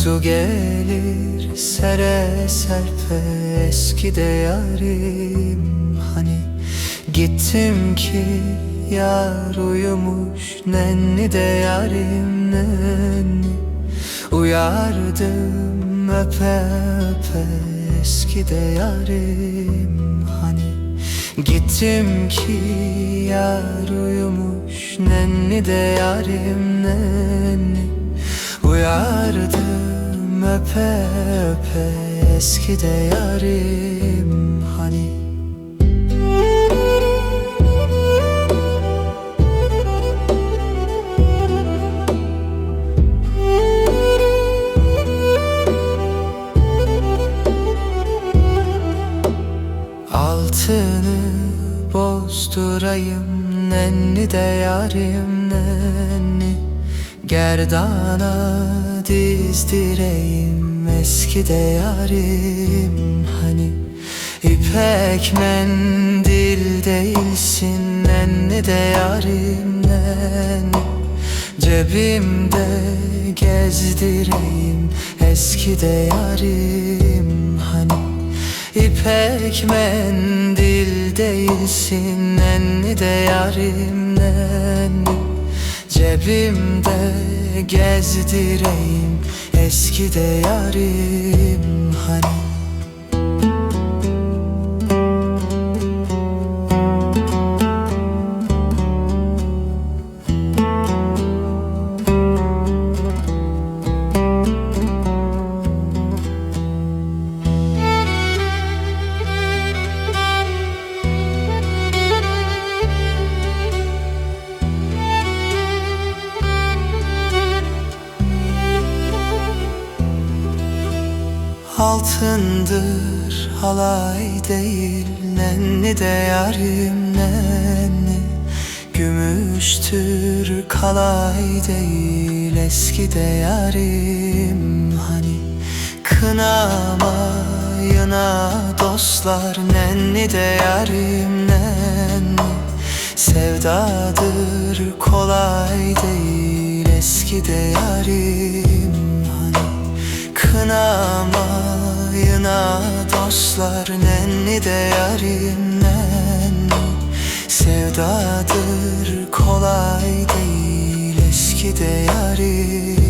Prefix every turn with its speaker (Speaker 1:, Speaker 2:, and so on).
Speaker 1: Su gelir sere serpe eski de yarim. Hani gittim ki yar uyumuş, nenni de yarim nenni. Uyardım öpe öpe eski de yarim. Hani gittim ki yar uyumuş, nenni de yarim nenni. Uyardım öpe öpe eski de yarim. Hani altını bozdurayım, nenni de yarim nenni. Gerdana dizdireyim eski de yarim. Hani ipek mendil değilsin, nenni de yarim nenni. Cebimde gezdireyim eski de yarim. Hani İpek mendil değilsin, nenni de yarim nenni. Cebimde gezdireyim eski de yarim. Hani altındır halay değil, nenni de yarim nenni. Gümüştür kalay değil eski de yarim. Hani kınamayına dostlar, nenni de yarim nenni. Sevdadır kolay değil eski de yarim. Hani kınamayına dostlar, nenni de yarim nenni. Sevdadır kolay değil eski de yarim.